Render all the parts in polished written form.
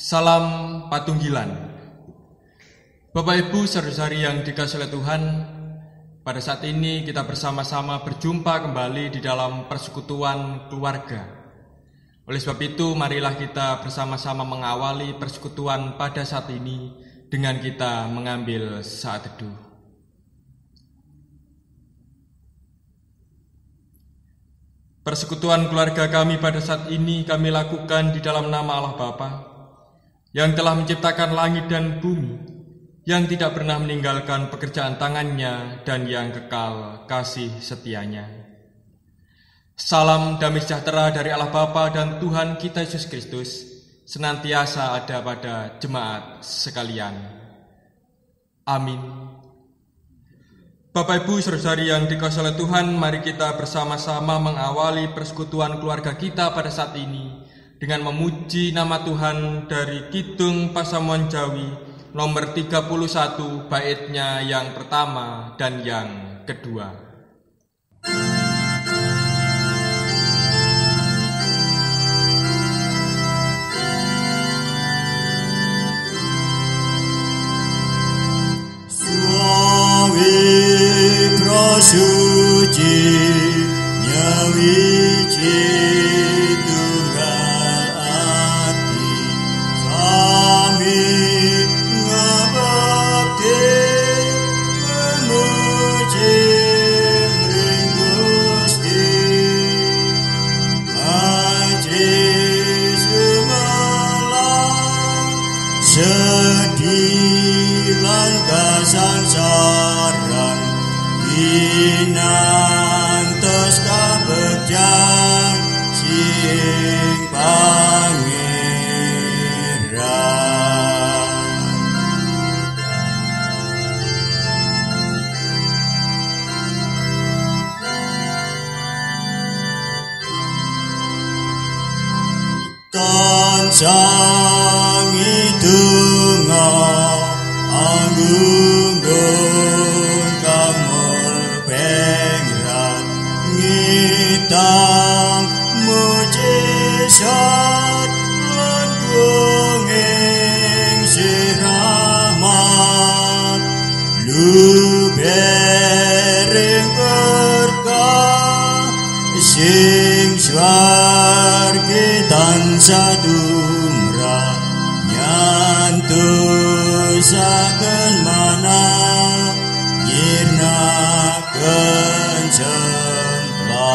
Salam Patunggilan. Bapak Ibu saudara-saudari yang dikasihi oleh Tuhan, pada saat ini kita bersama-sama berjumpa kembali di dalam persekutuan keluarga. Oleh sebab itu, marilah kita bersama-sama mengawali persekutuan pada saat ini dengan kita mengambil saat teduh. Persekutuan keluarga kami pada saat ini kami lakukan di dalam nama Allah Bapa, yang telah menciptakan langit dan bumi, yang tidak pernah meninggalkan pekerjaan tangannya dan yang kekal kasih setianya. Salam damai sejahtera dari Allah Bapa dan Tuhan kita Yesus Kristus senantiasa ada pada jemaat sekalian. Amin. Bapak Ibu saudara-saudari yang dikasihi oleh Tuhan, mari kita bersama-sama mengawali persekutuan keluarga kita pada saat ini dengan memuji nama Tuhan dari Kidung Pasamuan Jawi nomor 31 baitnya yang pertama dan yang kedua. Suci nyawiji tunggal ati sami ngabakti memuji mring Gusti aji sumelang sedih lan kasangsaran inantos kabegjan sing pangeran. Tansah ngidunga anggung kamul pengrat ngitang mujizat langgunging sirahmat lubering berkah sing swargi tansah dumrah nyantusaken manah nyirnaken cemplang.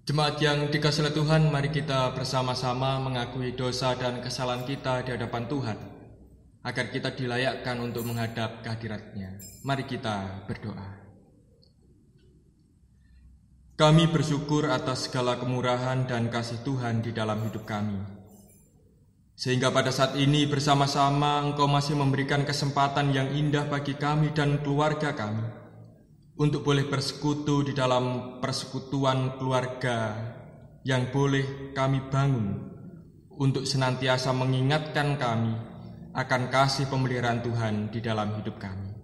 Jemaat yang dikasihi oleh Tuhan, mari kita bersama-sama mengakui dosa dan kesalahan kita di hadapan Tuhan, agar kita dilayakkan untuk menghadap kehadirat-Nya. Mari kita berdoa. Kami bersyukur atas segala kemurahan dan kasih Tuhan di dalam hidup kami, sehingga pada saat ini bersama-sama Engkau masih memberikan kesempatan yang indah bagi kami dan keluarga kami untuk boleh bersekutu di dalam persekutuan keluarga yang boleh kami bangun untuk senantiasa mengingatkan kami akan kasih pemeliharaan Tuhan di dalam hidup kami.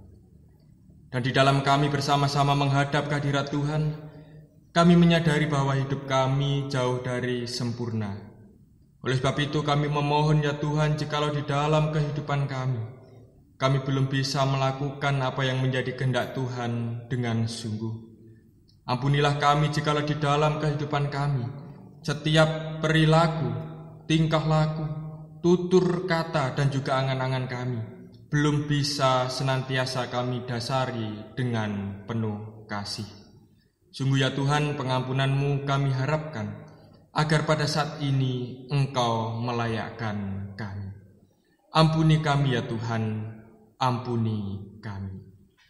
Dan di dalam kami bersama-sama menghadap kehadirat Tuhan, kami menyadari bahwa hidup kami jauh dari sempurna. Oleh sebab itu kami memohon ya Tuhan, jikalau di dalam kehidupan kami belum bisa melakukan apa yang menjadi kehendak Tuhan dengan sungguh. Ampunilah kami jikalau di dalam kehidupan kami, setiap perilaku, tingkah laku, tutur kata dan juga angan-angan kami belum bisa senantiasa kami dasari dengan penuh kasih. Sungguh ya Tuhan, pengampunan-Mu kami harapkan, agar pada saat ini Engkau melayakkan kami. Ampuni kami ya Tuhan, ampuni kami.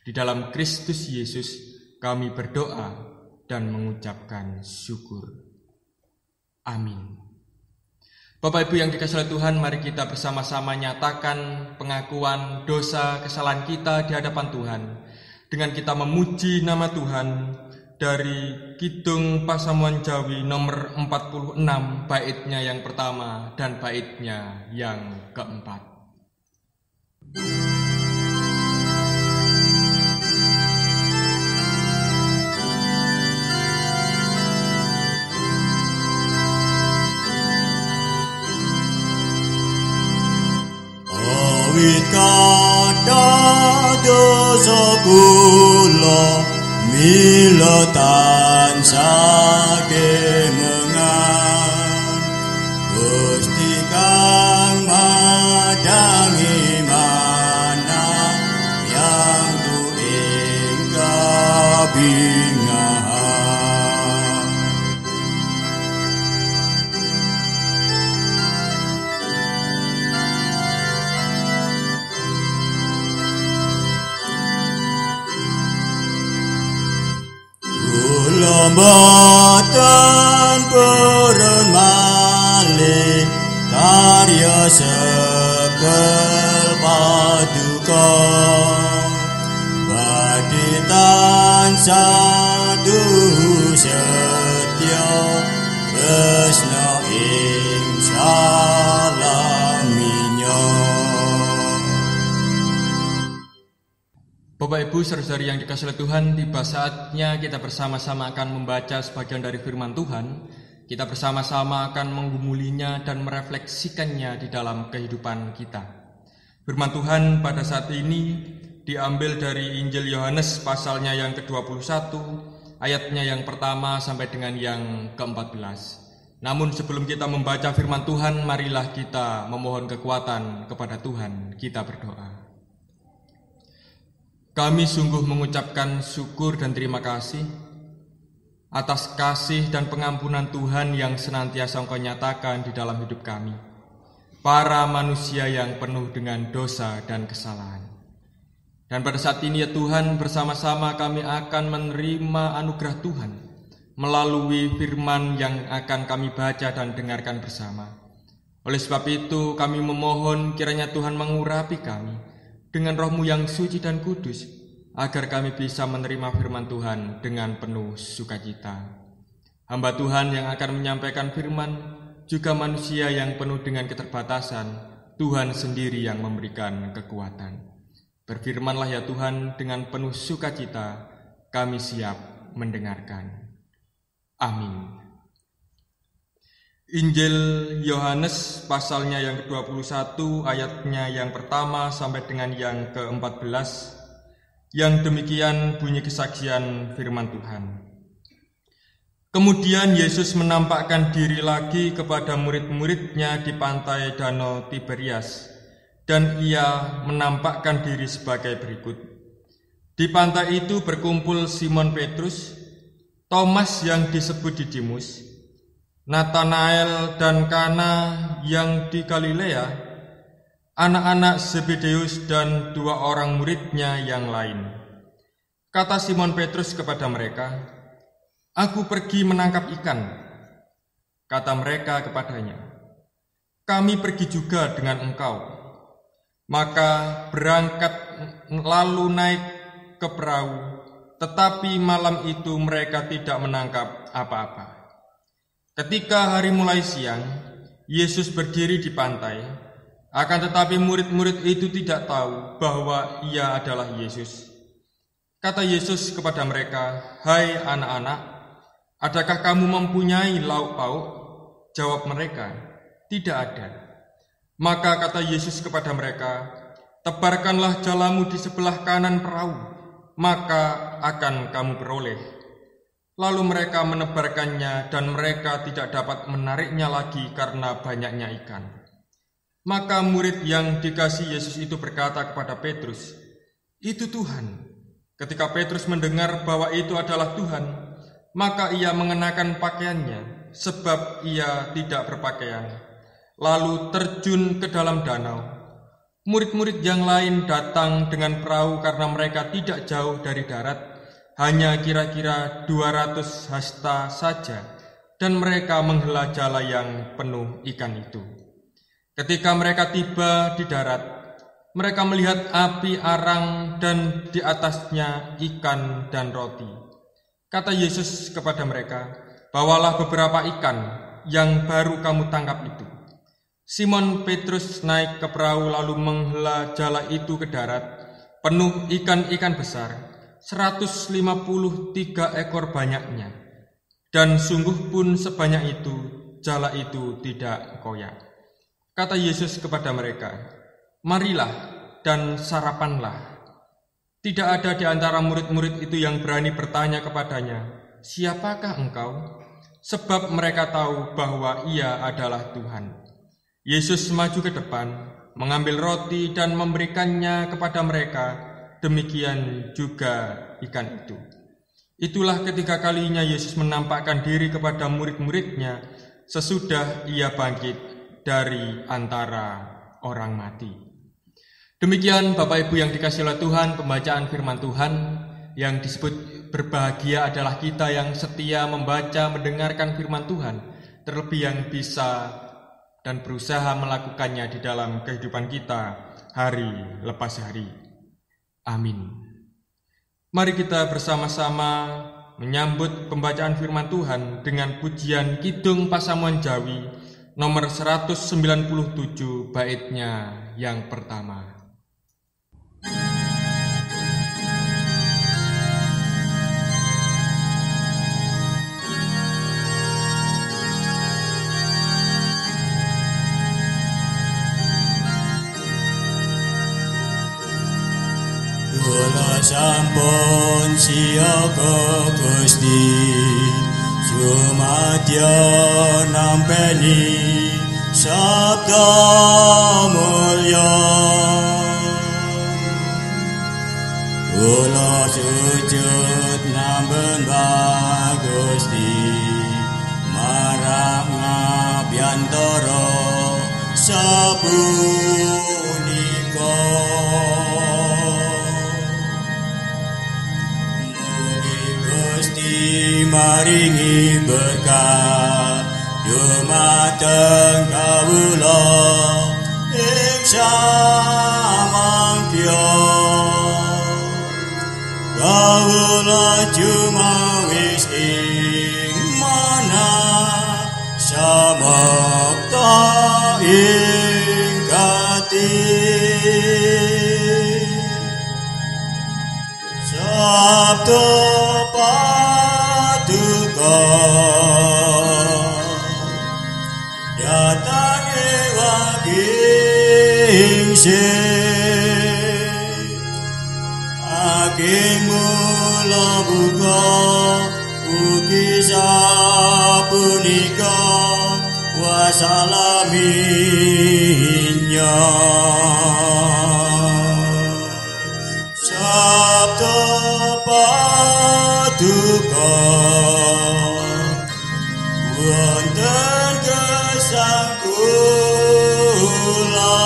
Di dalam Kristus Yesus kami berdoa dan mengucapkan syukur. Amin. Bapak Ibu yang dikasihi oleh Tuhan, mari kita bersama-sama nyatakan pengakuan dosa kesalahan kita di hadapan Tuhan dengan kita memuji nama Tuhan dari Kidung Pasamuan Jawi nomor 46 baitnya yang pertama dan baitnya yang keempat. awit kada dosa kula mila tansah kemengan Gusti kang madangi mana yang tuing kabingahan kula boten purun malih karya sekel paduka badhe tansah duhu setya tresna ing salaminya. Bapak Ibu saudara-saudari yang dikasihi oleh Tuhan, tiba saatnya kita bersama-sama akan membaca sebagian dari firman Tuhan. Kita bersama-sama akan menggumulinya dan merefleksikannya di dalam kehidupan kita. Firman Tuhan pada saat ini diambil dari Injil Yohanes pasalnya yang ke-21, ayatnya yang pertama sampai dengan yang ke-14. Namun sebelum kita membaca firman Tuhan, marilah kita memohon kekuatan kepada Tuhan. Kita berdoa. Kami sungguh mengucapkan syukur dan terima kasih atas kasih dan pengampunan Tuhan yang senantiasa Engkau nyatakan di dalam hidup kami, para manusia yang penuh dengan dosa dan kesalahan. Dan pada saat ini ya Tuhan, bersama-sama kami akan menerima anugerah Tuhan melalui firman yang akan kami baca dan dengarkan bersama. Oleh sebab itu kami memohon kiranya Tuhan mengurapi kami dengan Roh-Mu yang suci dan kudus, agar kami bisa menerima firman Tuhan dengan penuh sukacita. Hamba Tuhan yang akan menyampaikan firman, juga manusia yang penuh dengan keterbatasan, Tuhan sendiri yang memberikan kekuatan. Berfirmanlah ya Tuhan, dengan penuh sukacita kami siap mendengarkan. Amin. Injil Yohanes pasalnya yang ke-21 ayatnya yang pertama sampai dengan yang ke-14. Yang demikian bunyi kesaksian firman Tuhan. Kemudian Yesus menampakkan diri lagi kepada murid-muridnya di pantai Danau Tiberias, dan ia menampakkan diri sebagai berikut. Di pantai itu berkumpul Simon Petrus, Thomas yang disebut Didimus, Natanael dan Kana yang di Galilea, anak-anak Zebedeus dan 2 orang muridnya yang lain. Kata Simon Petrus kepada mereka, "Aku pergi menangkap ikan." Kata mereka kepadanya, "Kami pergi juga dengan engkau." Maka berangkat lalu naik ke perahu, tetapi malam itu mereka tidak menangkap apa-apa. Ketika hari mulai siang, Yesus berdiri di pantai, akan tetapi murid-murid itu tidak tahu bahwa ia adalah Yesus. Kata Yesus kepada mereka, "Hai anak-anak, adakah kamu mempunyai lauk pauk?" Jawab mereka, "Tidak ada." Maka kata Yesus kepada mereka, "Tebarkanlah jalamu di sebelah kanan perahu, maka akan kamu beroleh." Lalu mereka menebarkannya dan mereka tidak dapat menariknya lagi karena banyaknya ikan. Maka murid yang dikasihi Yesus itu berkata kepada Petrus, "Itu Tuhan." Ketika Petrus mendengar bahwa itu adalah Tuhan, maka ia mengenakan pakaiannya, sebab ia tidak berpakaian, lalu terjun ke dalam danau. Murid-murid yang lain datang dengan perahu karena mereka tidak jauh dari darat, hanya kira-kira 200 hasta saja, dan mereka menghela jala yang penuh ikan itu. Ketika mereka tiba di darat, mereka melihat api arang dan di atasnya ikan dan roti. Kata Yesus kepada mereka, "Bawalah beberapa ikan yang baru kamu tangkap itu." Simon Petrus naik ke perahu lalu menghela jala itu ke darat, penuh ikan-ikan besar, 153 ekor banyaknya, dan sungguh pun sebanyak itu, jala itu tidak koyak. Kata Yesus kepada mereka, marilah dan sarapanlah. Tidak ada di antara murid-murid itu yang berani bertanya kepadanya, siapakah engkau? Sebab mereka tahu bahwa ia adalah Tuhan. Yesus maju ke depan, mengambil roti dan memberikannya kepada mereka, demikian juga ikan itu. Itulah ketiga kalinya Yesus menampakkan diri kepada murid-muridnya sesudah ia bangkit dari antara orang mati. Demikian Bapak Ibu yang dikasihi oleh Tuhan, pembacaan firman Tuhan. Yang disebut berbahagia adalah kita yang setia membaca, mendengarkan firman Tuhan, terlebih yang bisa dan berusaha melakukannya di dalam kehidupan kita hari lepas hari. Amin. Mari kita bersama-sama menyambut pembacaan firman Tuhan dengan pujian Kidung Pasamuan Jawi nomor 197 baitnya yang pertama. Kula sampun siyaga Gusti, sumadya nampeni sabda mulya. Kula sujud nambah Gusti, marang ngabiyantara sapunika. Maringi berkah dumateng kawula ing samangkya. Kawula jumawis ing manah samekta ing gati. Sabda datane waging aging mula buka ugi sapunika wasalaminya. Sabda paduka wonten gesang kula,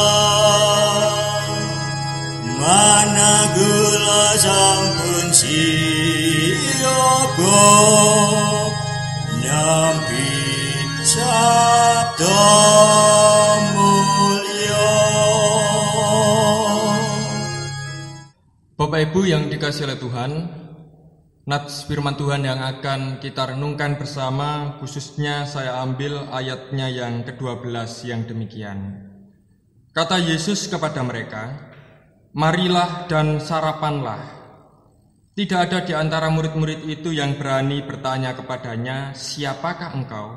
mana kula sampun siyaga nyambi sabda mulya. Bapak Ibu yang dikasihi oleh Tuhan, nats firman Tuhan yang akan kita renungkan bersama, khususnya saya ambil ayatnya yang ke-12 yang demikian. Kata Yesus kepada mereka, marilah dan sarapanlah. Tidak ada di antara murid-murid itu yang berani bertanya kepadanya, siapakah engkau?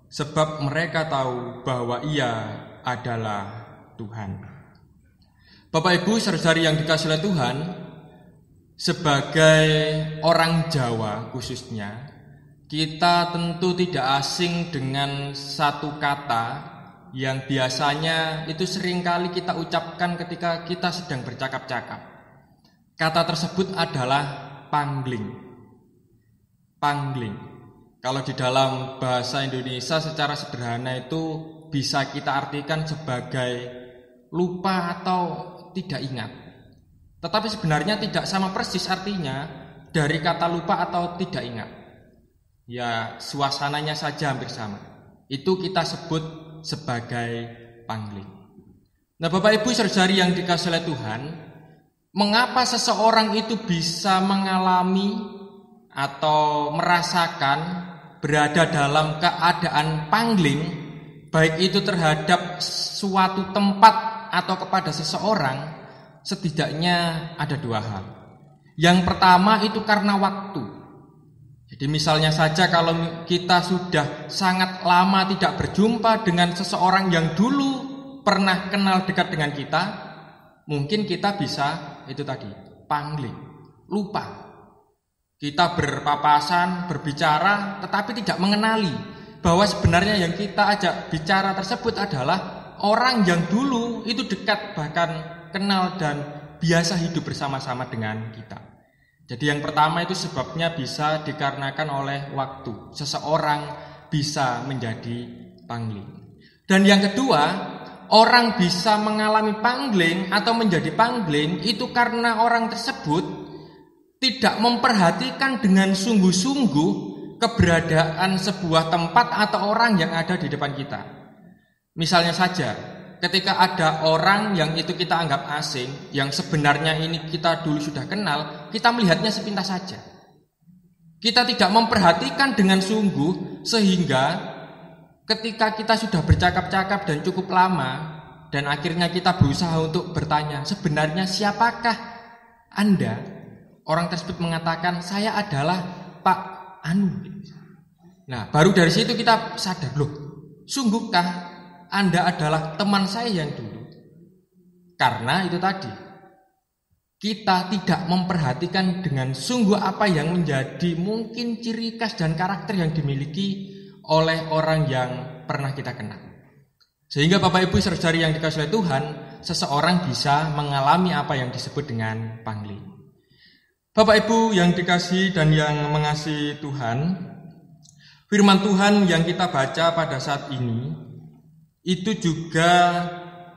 Sebab mereka tahu bahwa ia adalah Tuhan. Bapak Ibu saudari yang dikasihi oleh Tuhan, sebagai orang Jawa khususnya, kita tentu tidak asing dengan satu kata yang biasanya itu seringkali kita ucapkan ketika kita sedang bercakap-cakap. Kata tersebut adalah pangling. Pangling. Kalau di dalam bahasa Indonesia secara sederhana itu bisa kita artikan sebagai lupa atau tidak ingat. Tetapi sebenarnya tidak sama persis artinya dari kata lupa atau tidak ingat. Ya, suasananya saja hampir sama. Itu kita sebut sebagai pangling. Nah, Bapak Ibu saudari yang dikasihi oleh Tuhan, mengapa seseorang itu bisa mengalami atau merasakan berada dalam keadaan pangling, baik itu terhadap suatu tempat atau kepada seseorang? Setidaknya ada dua hal. Yang pertama itu karena waktu. Jadi misalnya saja kalau kita sudah sangat lama tidak berjumpa dengan seseorang yang dulu pernah kenal dekat dengan kita, mungkin kita bisa itu tadi, pangling, lupa. Kita berpapasan, berbicara, tetapi tidak mengenali bahwa sebenarnya yang kita ajak bicara tersebut adalah orang yang dulu itu dekat, bahkan kenal dan biasa hidup bersama-sama dengan kita. Jadi yang pertama itu sebabnya bisa dikarenakan oleh waktu. Seseorang bisa menjadi pangling. Dan yang kedua, orang bisa mengalami pangling atau menjadi pangling itu karena orang tersebut tidak memperhatikan dengan sungguh-sungguh keberadaan sebuah tempat atau orang yang ada di depan kita. Misalnya saja, ketika ada orang yang itu kita anggap asing, yang sebenarnya ini kita dulu sudah kenal, kita melihatnya sepintas saja. Kita tidak memperhatikan dengan sungguh, sehingga ketika kita sudah bercakap-cakap dan cukup lama, dan akhirnya kita berusaha untuk bertanya, sebenarnya siapakah Anda? Orang tersebut mengatakan, saya adalah Pak Anu. Nah, baru dari situ kita sadar, loh, sungguhkah Anda adalah teman saya yang dulu? Karena itu tadi, kita tidak memperhatikan dengan sungguh apa yang menjadi mungkin ciri khas dan karakter yang dimiliki oleh orang yang pernah kita kenal. Sehingga Bapak Ibu saudari yang dikasihi oleh Tuhan, seseorang bisa mengalami apa yang disebut dengan pangling. Bapak Ibu yang dikasihi dan yang mengasihi Tuhan, firman Tuhan yang kita baca pada saat ini itu juga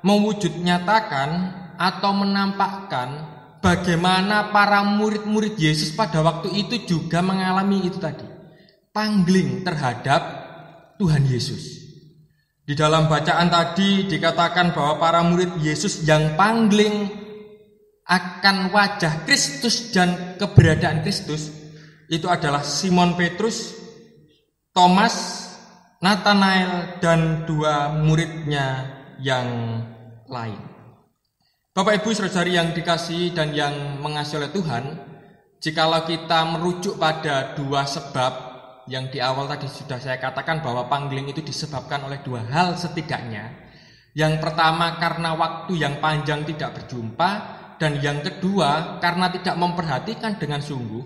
mewujud nyatakan atau menampakkan bagaimana para murid-murid Yesus pada waktu itu juga mengalami itu tadi, pangling terhadap Tuhan Yesus. Di dalam bacaan tadi dikatakan bahwa para murid Yesus yang pangling akan wajah Kristus dan keberadaan Kristus itu adalah Simon Petrus, Thomas, Nathanael, dan dua muridnya yang lain. Bapak Ibu saudari yang dikasihi dan yang mengasihi oleh Tuhan, jikalau kita merujuk pada dua sebab yang di awal tadi sudah saya katakan bahwa pangling itu disebabkan oleh dua hal setidaknya. Yang pertama karena waktu yang panjang tidak berjumpa, dan yang kedua karena tidak memperhatikan dengan sungguh,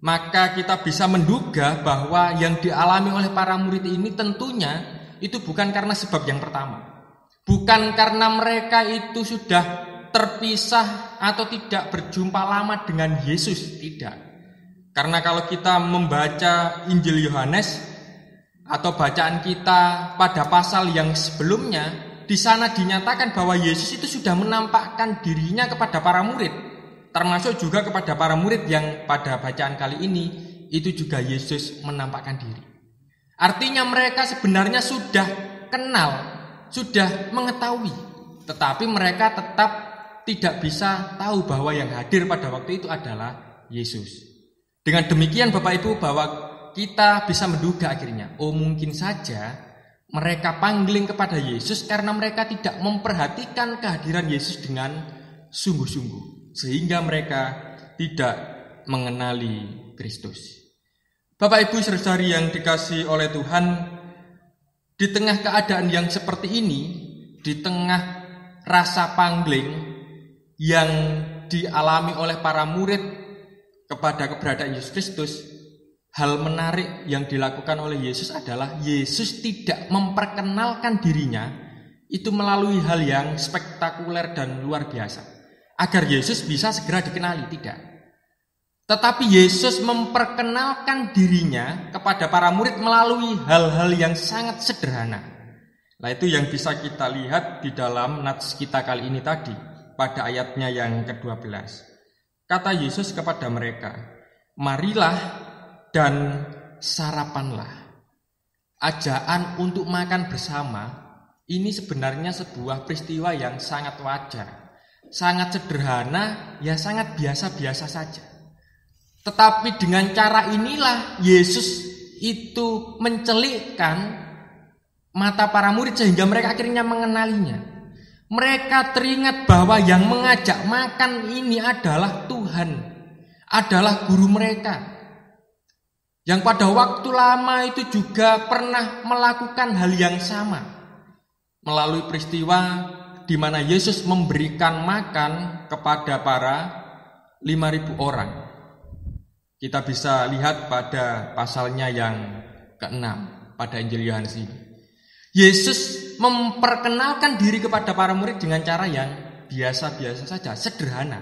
maka kita bisa menduga bahwa yang dialami oleh para murid ini tentunya itu bukan karena sebab yang pertama. Bukan karena mereka itu sudah terpisah atau tidak berjumpa lama dengan Yesus, tidak. Karena kalau kita membaca Injil Yohanes atau bacaan kita pada pasal yang sebelumnya, di sana dinyatakan bahwa Yesus itu sudah menampakkan dirinya kepada para murid, termasuk juga kepada para murid yang pada bacaan kali ini itu juga Yesus menampakkan diri. Artinya mereka sebenarnya sudah kenal, sudah mengetahui, tetapi mereka tetap tidak bisa tahu bahwa yang hadir pada waktu itu adalah Yesus. Dengan demikian Bapak Ibu, bahwa kita bisa menduga akhirnya, oh mungkin saja mereka pangling kepada Yesus karena mereka tidak memperhatikan kehadiran Yesus dengan sungguh-sungguh, sehingga mereka tidak mengenali Kristus. Bapak Ibu saudari yang dikasihi oleh Tuhan, di tengah keadaan yang seperti ini, di tengah rasa pangling yang dialami oleh para murid kepada keberadaan Yesus Kristus, hal menarik yang dilakukan oleh Yesus adalah Yesus tidak memperkenalkan dirinya itu melalui hal yang spektakuler dan luar biasa agar Yesus bisa segera dikenali, tidak. Tetapi Yesus memperkenalkan dirinya kepada para murid melalui hal-hal yang sangat sederhana. Nah, itu yang bisa kita lihat di dalam nats kita kali ini tadi pada ayatnya yang ke-12. Kata Yesus kepada mereka, "Marilah dan sarapanlah." Ajaan untuk makan bersama ini sebenarnya sebuah peristiwa yang sangat wajar, sangat sederhana, ya sangat biasa-biasa saja. Tetapi dengan cara inilah Yesus itu mencelikkan mata para murid sehingga mereka akhirnya mengenalinya. Mereka teringat bahwa yang mengajak makan ini adalah Tuhan, adalah guru mereka, yang pada waktu lama itu juga pernah melakukan hal yang sama. Melalui peristiwa di mana Yesus memberikan makan kepada para 5.000 orang. Kita bisa lihat pada pasalnya yang ke-6 pada Injil Yohanes ini. Yesus memperkenalkan diri kepada para murid dengan cara yang biasa-biasa saja, sederhana,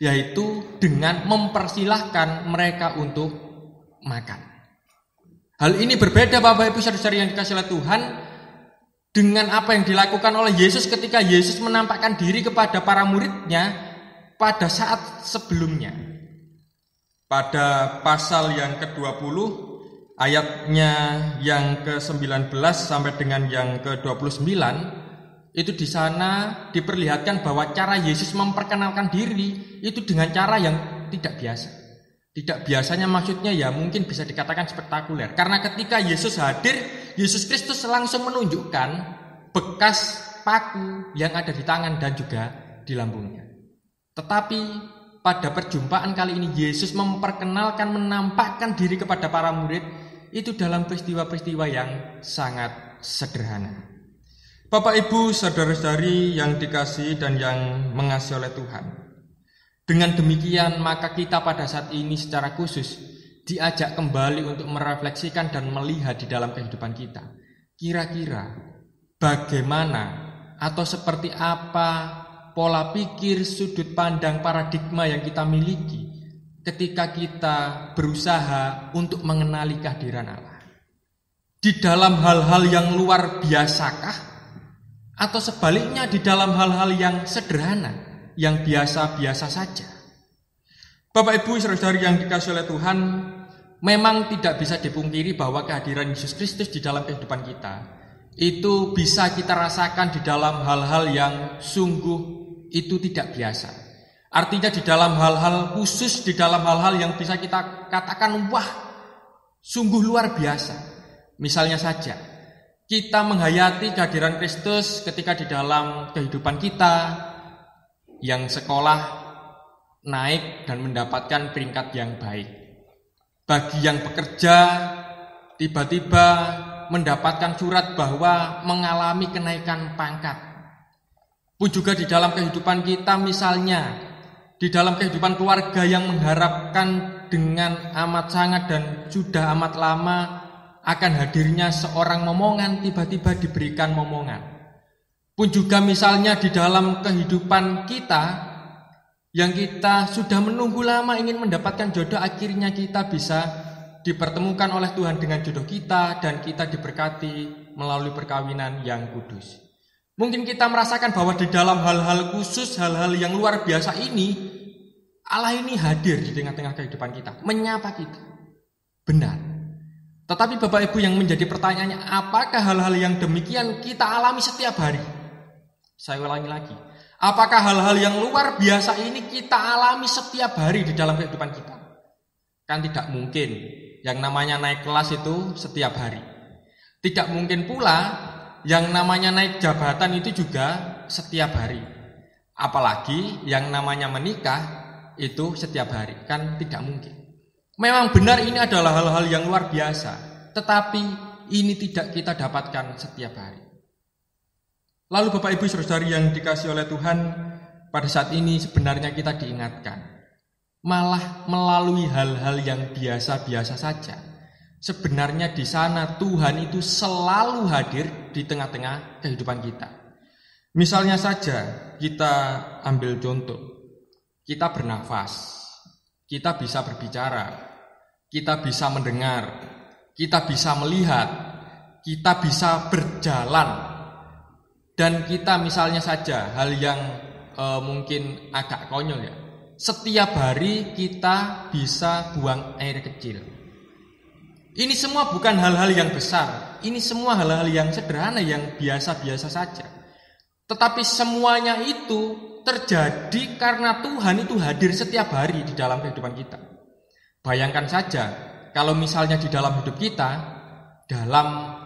yaitu dengan mempersilahkan mereka untuk makan. Hal ini berbeda Bapak Ibu Saudara yang dikasihi oleh Tuhan dengan apa yang dilakukan oleh Yesus ketika Yesus menampakkan diri kepada para muridnya pada saat sebelumnya. Pada pasal yang ke-20 ayatnya yang ke-19 sampai dengan yang ke-29 itu di sana diperlihatkan bahwa cara Yesus memperkenalkan diri itu dengan cara yang tidak biasa. Tidak biasanya maksudnya ya mungkin bisa dikatakan spektakuler. Karena ketika Yesus hadir, Yesus Kristus langsung menunjukkan bekas paku yang ada di tangan dan juga di lambungnya. Tetapi pada perjumpaan kali ini Yesus memperkenalkan, menampakkan diri kepada para murid itu dalam peristiwa-peristiwa yang sangat sederhana. Bapak Ibu saudara-saudari yang dikasihi dan yang mengasihi oleh Tuhan. Dengan demikian maka kita pada saat ini secara khusus diajak kembali untuk merefleksikan dan melihat di dalam kehidupan kita. Kira-kira bagaimana atau seperti apa pola pikir, sudut pandang, paradigma yang kita miliki ketika kita berusaha untuk mengenali kehadiran Allah. Di dalam hal-hal yang luar biasakah? Atau sebaliknya di dalam hal-hal yang sederhana, yang biasa-biasa saja? Bapak Ibu saudara-saudari yang dikasihi oleh Tuhan, memang tidak bisa dipungkiri bahwa kehadiran Yesus Kristus di dalam kehidupan kita itu bisa kita rasakan di dalam hal-hal yang sungguh itu tidak biasa. Artinya di dalam hal-hal khusus, di dalam hal-hal yang bisa kita katakan wah, sungguh luar biasa. Misalnya saja, kita menghayati kehadiran Kristus ketika di dalam kehidupan kita yang sekolah naik dan mendapatkan peringkat yang baik. Bagi yang bekerja, tiba-tiba mendapatkan surat bahwa mengalami kenaikan pangkat. Pun juga di dalam kehidupan kita misalnya, di dalam kehidupan keluarga yang mengharapkan dengan amat sangat dan sudah amat lama akan hadirnya seorang momongan, tiba-tiba diberikan momongan. Pun juga misalnya di dalam kehidupan kita yang kita sudah menunggu lama ingin mendapatkan jodoh, akhirnya kita bisa dipertemukan oleh Tuhan dengan jodoh kita dan kita diberkati melalui perkawinan yang kudus. Mungkin kita merasakan bahwa di dalam hal-hal khusus, hal-hal yang luar biasa ini, Allah ini hadir di tengah-tengah kehidupan kita, menyapa kita. Benar. Tetapi Bapak Ibu yang menjadi pertanyaannya, apakah hal-hal yang demikian kita alami setiap hari? Saya ulangi lagi. Apakah hal-hal yang luar biasa ini kita alami setiap hari di dalam kehidupan kita? Kan tidak mungkin yang namanya naik kelas itu setiap hari. Tidak mungkin pula yang namanya naik jabatan itu juga setiap hari. Apalagi yang namanya menikah itu setiap hari. Kan tidak mungkin. Memang benar ini adalah hal-hal yang luar biasa. Tetapi ini tidak kita dapatkan setiap hari. Lalu Bapak Ibu saudari yang dikasihi oleh Tuhan, pada saat ini sebenarnya kita diingatkan. Malah melalui hal-hal yang biasa-biasa saja. Sebenarnya di sana Tuhan itu selalu hadir di tengah-tengah kehidupan kita. Misalnya saja kita ambil contoh. Kita bernafas, kita bisa berbicara, kita bisa mendengar, kita bisa melihat, kita bisa berjalan. Dan kita misalnya saja hal yang mungkin agak konyol ya. Setiap hari kita bisa buang air kecil. Ini semua bukan hal-hal yang besar. Ini semua hal-hal yang sederhana, yang biasa-biasa saja. Tetapi semuanya itu terjadi karena Tuhan itu hadir setiap hari di dalam kehidupan kita. Bayangkan saja, kalau misalnya di dalam hidup kita, dalam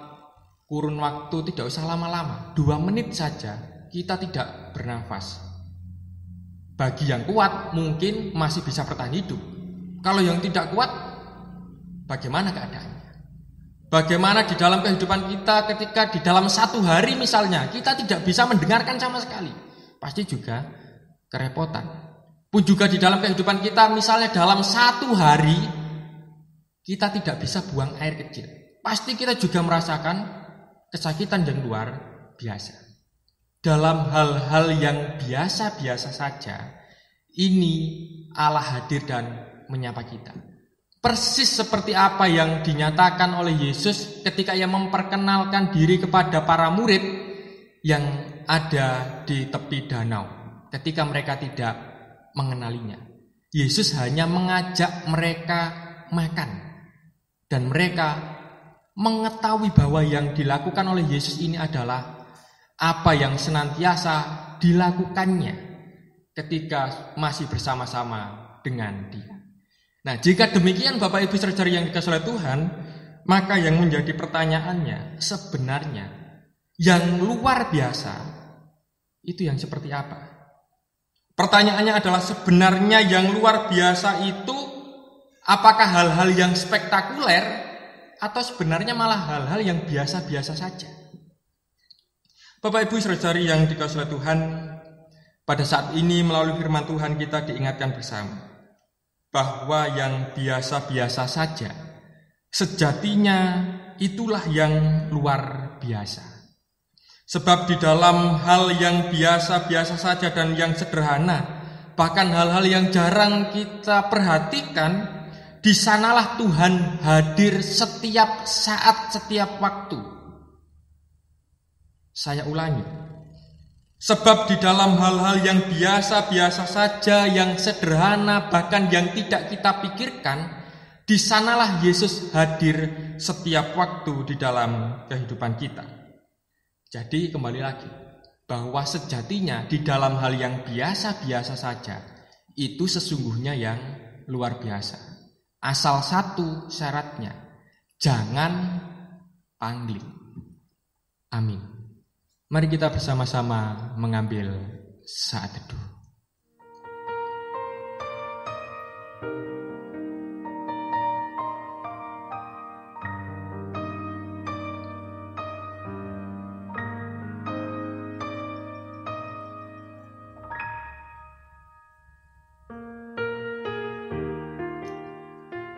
kurun waktu tidak usah lama-lama, 2 menit saja kita tidak bernafas. Bagi yang kuat mungkin masih bisa bertahan hidup. Kalau yang tidak kuat, bagaimana keadaannya? Bagaimana di dalam kehidupan kita ketika di dalam satu hari misalnya kita tidak bisa mendengarkan sama sekali, pasti juga kerepotan. Pun juga di dalam kehidupan kita misalnya dalam satu hari kita tidak bisa buang air kecil, pasti kita juga merasakan kesakitan yang luar biasa. Dalam hal-hal yang biasa-biasa saja, ini Allah hadir dan menyapa kita. Persis seperti apa yang dinyatakan oleh Yesus ketika ia memperkenalkan diri kepada para murid yang ada di tepi danau ketika mereka tidak mengenalinya. Yesus hanya mengajak mereka makan dan mereka mengetahui bahwa yang dilakukan oleh Yesus ini adalah apa yang senantiasa dilakukannya ketika masih bersama-sama dengan Dia. Nah, jika demikian Bapak Ibu Saudara yang dikasihi oleh Tuhan, maka yang menjadi pertanyaannya sebenarnya yang luar biasa itu yang seperti apa? Pertanyaannya adalah sebenarnya yang luar biasa itu apakah hal-hal yang spektakuler atau sebenarnya malah hal-hal yang biasa-biasa saja? Bapak Ibu Saudara yang dikasihi oleh Tuhan, pada saat ini melalui firman Tuhan kita diingatkan bersama bahwa yang biasa-biasa saja sejatinya itulah yang luar biasa. Sebab di dalam hal yang biasa-biasa saja dan yang sederhana, bahkan hal-hal yang jarang kita perhatikan, di sanalah Tuhan hadir setiap saat, setiap waktu. Saya ulangi. Sebab di dalam hal-hal yang biasa-biasa saja, yang sederhana, bahkan yang tidak kita pikirkan, di sanalah Yesus hadir setiap waktu di dalam kehidupan kita. Jadi kembali lagi, bahwa sejatinya di dalam hal yang biasa-biasa saja, itu sesungguhnya yang luar biasa. Asal satu syaratnya, jangan pangling. Amin. Mari kita bersama-sama mengambil saat teduh.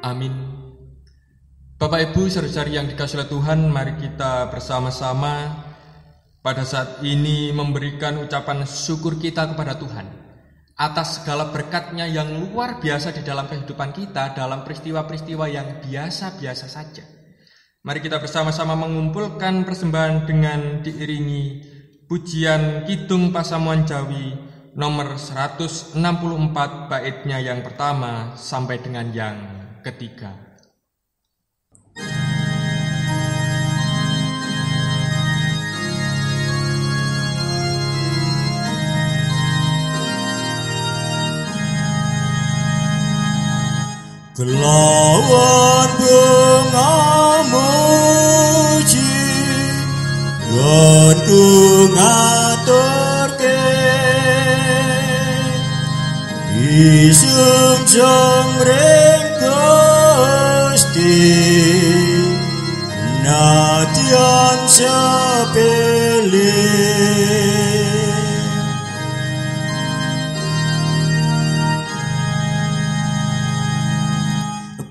Amin. Bapak Ibu saudara yang dikasihi oleh Tuhan, mari kita bersama-sama pada saat ini memberikan ucapan syukur kita kepada Tuhan atas segala berkat-Nya yang luar biasa di dalam kehidupan kita, dalam peristiwa-peristiwa yang biasa-biasa saja. Mari kita bersama-sama mengumpulkan persembahan dengan diiringi pujian Kidung Pasamuan Jawi nomor 164 baitnya yang pertama sampai dengan yang ketiga. Kelawan bunga muji dan ku ngaturke isun jomreng Gusti nadyan sepele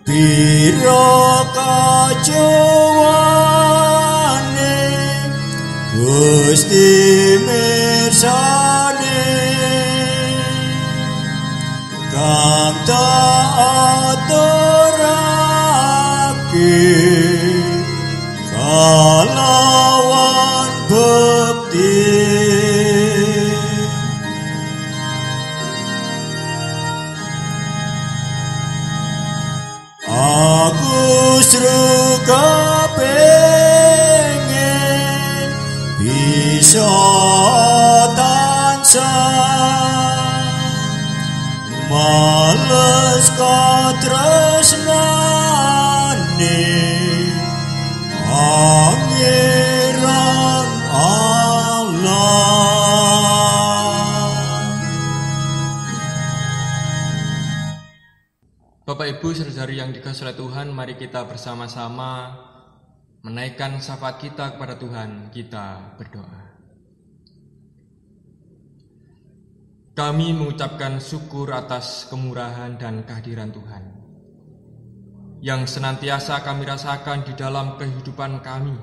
pira kacuwane Gusti mirsani kang aturake kalawan bekti aku seru kepengin bisa tansah males katresnane pangeran Allah. Bapak Ibu saudari yang dikasihi oleh Tuhan, mari kita bersama-sama menaikkan syafaat kita kepada Tuhan, kita berdoa. Kami mengucapkan syukur atas kemurahan dan kehadiran Tuhan yang senantiasa kami rasakan di dalam kehidupan kami.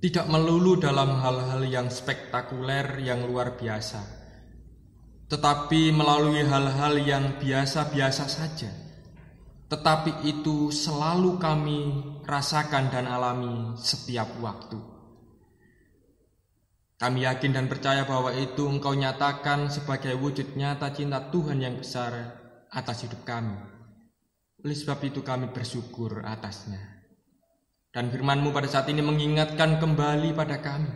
Tidak melulu dalam hal-hal yang spektakuler, yang luar biasa, tetapi melalui hal-hal yang biasa-biasa saja. Tetapi itu selalu kami rasakan dan alami setiap waktu. Kami yakin dan percaya bahwa itu Engkau nyatakan sebagai wujud nyata cinta Tuhan yang besar atas hidup kami. Oleh sebab itu kami bersyukur atasnya. Dan firman-Mu pada saat ini mengingatkan kembali pada kami,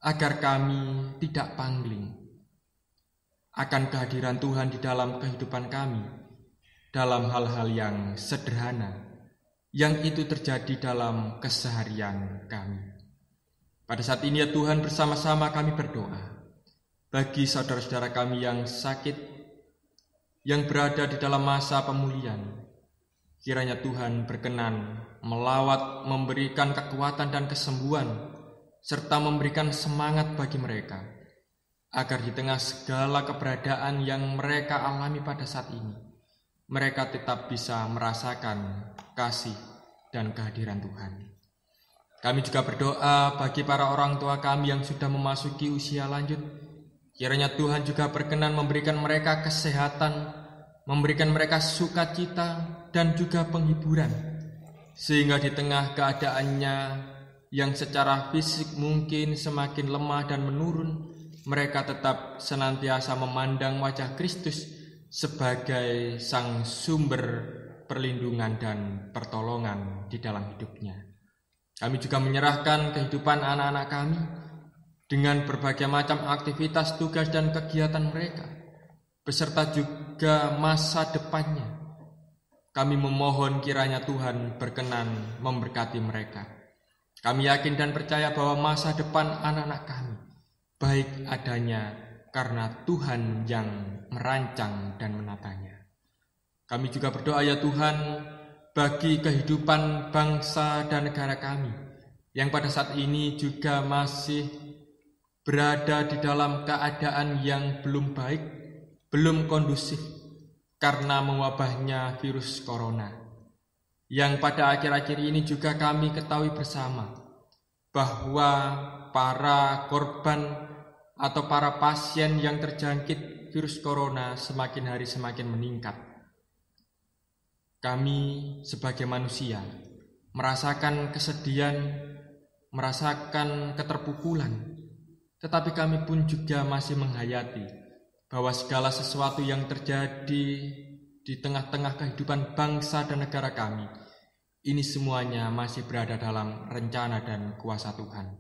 agar kami tidak pangling akan kehadiran Tuhan di dalam kehidupan kami, dalam hal-hal yang sederhana, yang itu terjadi dalam keseharian kami. Pada saat ini ya Tuhan, bersama-sama kami berdoa bagi saudara-saudara kami yang sakit, yang berada di dalam masa pemulihan. Kiranya Tuhan berkenan melawat, memberikan kekuatan dan kesembuhan, serta memberikan semangat bagi mereka, agar di tengah segala keberadaan yang mereka alami pada saat ini, mereka tetap bisa merasakan kasih dan kehadiran Tuhan. Kami juga berdoa bagi para orang tua kami yang sudah memasuki usia lanjut. Kiranya Tuhan juga berkenan memberikan mereka kesehatan, memberikan mereka sukacita dan juga penghiburan, sehingga di tengah keadaannya yang secara fisik mungkin semakin lemah dan menurun, mereka tetap senantiasa memandang wajah Kristus sebagai sang sumber perlindungan dan pertolongan di dalam hidupnya. Kami juga menyerahkan kehidupan anak-anak kami dengan berbagai macam aktivitas, tugas, dan kegiatan mereka, beserta juga masa depannya. Kami memohon kiranya Tuhan berkenan memberkati mereka. Kami yakin dan percaya bahwa masa depan anak-anak kami baik adanya karena Tuhan yang merancang dan menatanya. Kami juga berdoa ya Tuhan bagi kehidupan bangsa dan negara kami yang pada saat ini juga masih berada di dalam keadaan yang belum baik, belum kondusif karena mewabahnya virus corona. Yang pada akhir-akhir ini juga kami ketahui bersama bahwa para korban atau para pasien yang terjangkit virus corona semakin hari semakin meningkat. Kami sebagai manusia merasakan kesedihan, merasakan keterpukulan, tetapi kami pun juga masih menghayati bahwa segala sesuatu yang terjadi di tengah-tengah kehidupan bangsa dan negara kami, ini semuanya masih berada dalam rencana dan kuasa Tuhan.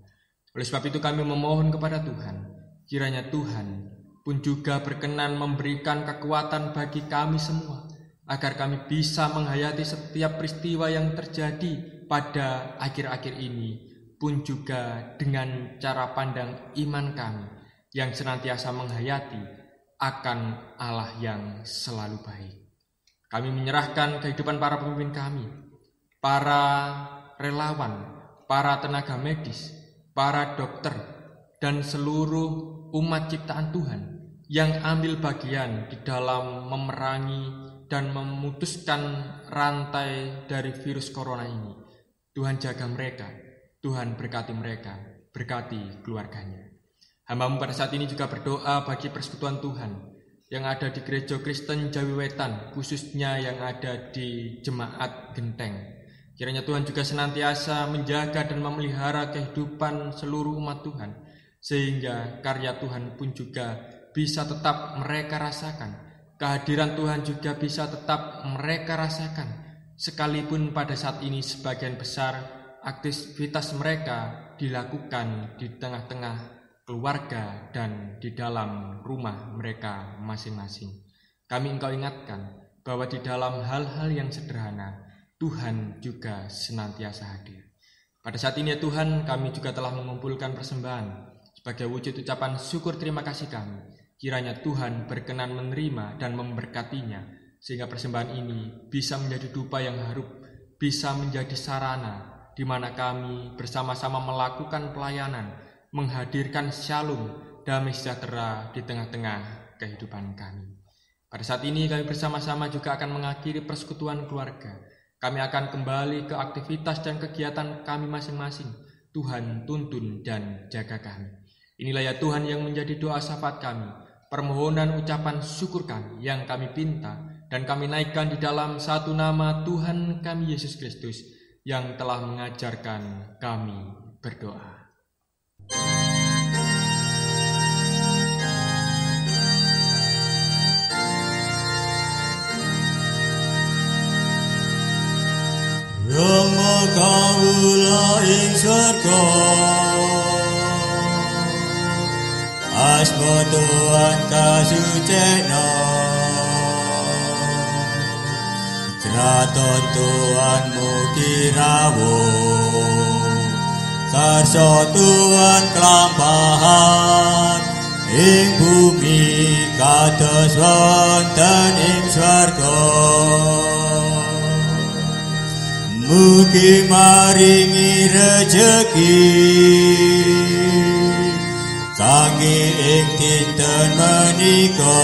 Oleh sebab itu kami memohon kepada Tuhan, kiranya Tuhan pun juga berkenan memberikan kekuatan bagi kami semua, agar kami bisa menghayati setiap peristiwa yang terjadi pada akhir-akhir ini, pun juga dengan cara pandang iman kami yang senantiasa menghayati akan Allah yang selalu baik. Kami menyerahkan kehidupan para pemimpin kami, para relawan, para tenaga medis, para dokter, dan seluruh umat ciptaan Tuhan yang ambil bagian di dalam memerangi dan memutuskan rantai dari virus corona ini. Tuhan jaga mereka, Tuhan berkati mereka, berkati keluarganya. Hamba-Mu pada saat ini juga berdoa bagi persekutuan Tuhan yang ada di Gereja Kristen Jawi Wetan, khususnya yang ada di Jemaat Genteng. Kiranya Tuhan juga senantiasa menjaga dan memelihara kehidupan seluruh umat Tuhan, sehingga karya Tuhan pun juga bisa tetap mereka rasakan. Kehadiran Tuhan juga bisa tetap mereka rasakan, sekalipun pada saat ini sebagian besar aktivitas mereka dilakukan di tengah-tengah keluarga dan di dalam rumah mereka masing-masing. Kami Engkau ingatkan bahwa di dalam hal-hal yang sederhana, Tuhan juga senantiasa hadir. Pada saat ini ya Tuhan, kami juga telah mengumpulkan persembahan sebagai wujud ucapan syukur terima kasih kami. Kiranya Tuhan berkenan menerima dan memberkatinya, sehingga persembahan ini bisa menjadi dupa yang harum, bisa menjadi sarana di mana kami bersama-sama melakukan pelayanan, menghadirkan shalom, damai sejahtera di tengah-tengah kehidupan kami. Pada saat ini kami bersama-sama juga akan mengakhiri persekutuan keluarga. Kami akan kembali ke aktivitas dan kegiatan kami masing-masing. Tuhan tuntun dan jaga kami. Inilah ya Tuhan yang menjadi doa syafaat kami, permohonan ucapan syukur kami yang kami pinta dan kami naikkan di dalam satu nama Tuhan kami Yesus Kristus yang telah mengajarkan kami berdoa. Rama kawula ing swarga, asma Tuhan kasucena, kraton Tuhan mugi rawuh, karsa Tuhan kelampahan ing bumi kados wonten ing swarga. Mugi maringi rejeki kangge ing dinten menika,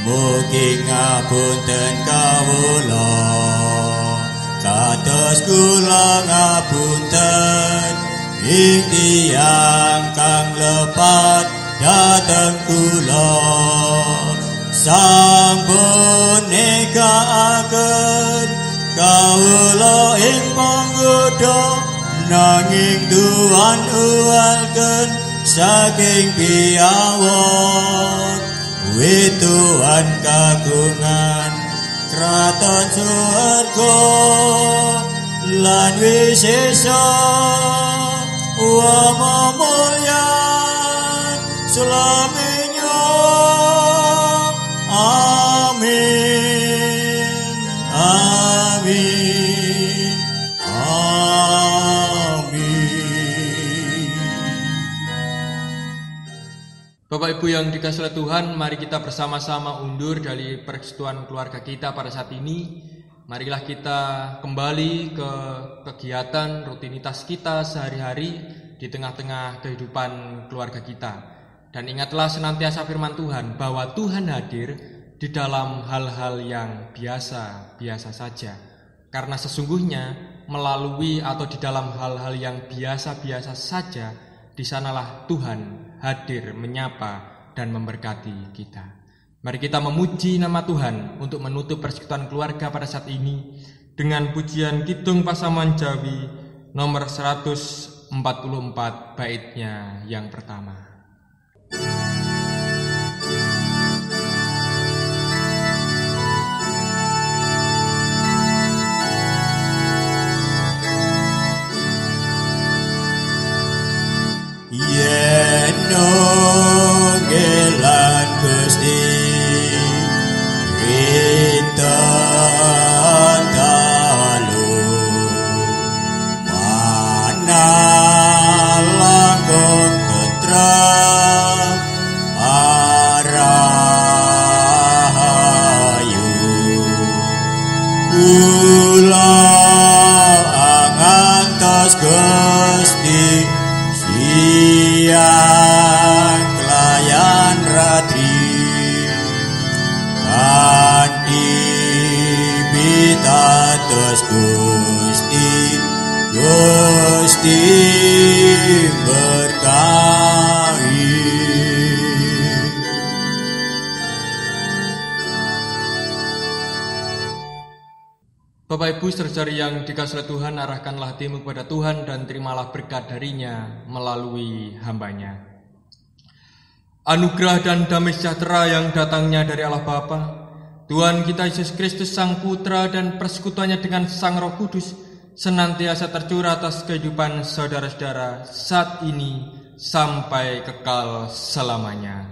mugi ngapunten kawula kados kula ngapunten ing tiyang kang lepat dhateng kula. Sampun nekaaken kawula ing panggoda, nanging Tuhan uwalken saking piawon. Wit Tuhan kagungan kraton surga lan wisesa wa mulyan selaminya. Amin, amin, amin. Bapak Ibu yang dikasihi oleh Tuhan, mari kita bersama-sama undur dari persekutuan keluarga kita pada saat ini. Marilah kita kembali ke kegiatan rutinitas kita sehari-hari di tengah-tengah kehidupan keluarga kita. Dan ingatlah senantiasa firman Tuhan bahwa Tuhan hadir di dalam hal-hal yang biasa-biasa saja. Karena sesungguhnya melalui atau di dalam hal-hal yang biasa-biasa saja, di sanalah Tuhan hadir menyapa dan memberkati kita. Mari kita memuji nama Tuhan untuk menutup persekutuan keluarga pada saat ini dengan pujian Kidung Pasaman Jawi nomor 144 baitnya yang pertama. Yen nonggelan Gusti rintan dalu mana langkung tentrem arahayu kula angantos Gusti siang kelayan ratri kanthi pitados Gusti berkahi. Bapak Ibu saudara yang dikasihi Tuhan, arahkanlah hatimu kepada Tuhan dan terimalah berkat darinya melalui hambanya. Anugerah dan damai sejahtera yang datangnya dari Allah Bapa, Tuhan kita Yesus Kristus Sang Putra dan persekutuannya dengan Sang Roh Kudus senantiasa tercurah atas kehidupan saudara-saudara saat ini sampai kekal selamanya.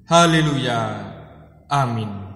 Haleluya. Amin.